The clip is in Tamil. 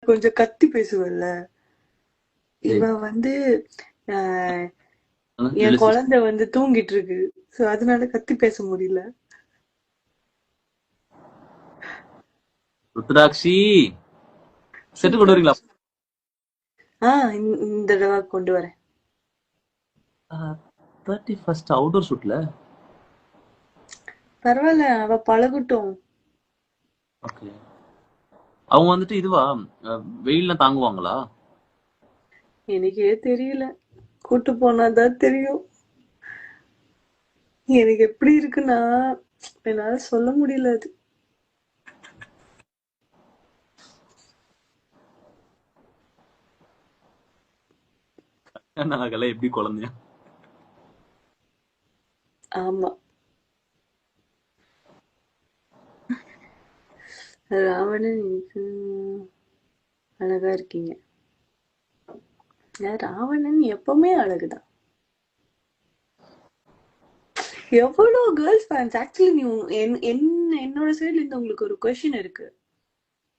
கொஞ்சம் கத்தி பேசுவல்ல. ஏய், இவன் வந்து ஆஹ், என் ரிலேஷன்ஷிப். குழந்தை வந்து தூங்கிட்டு இருக்கு. சோ அதனால கத்தி பேச முடியல. ருத்ராட்சி செட்டு கொண்டு வரீங்களா? ருத்ராட்சி. இந்த தடவை கொண்டு வரேன். 31st outdoor ஷூட்ல. பரவாயில்ல, அவ பழகட்டும். ஓகே. அவங்க வந்துட்டு இதுவா வெயில்லாம் தாங்குவாங்களா? எனக்கே தெரியல, கூட்டு போனாதான் தெரியும். எனக்கு எப்படி இருக்குன்னா, என்னால சொல்ல முடியல அது. நாங்கெல்லாம் எப்படி குழந்தையா? ஆமா. ராவணன் அழகா இருக்கீங்க. ராவணன் எப்பவுமே அழகுதான். எவ்வளவு கேர்ள்ஸ் ஃபேன்ஸ். ஆக்சுவலி நீ என்னோட சைடுல இருந்து உங்களுக்கு ஒரு கொஸ்டின் இருக்கு.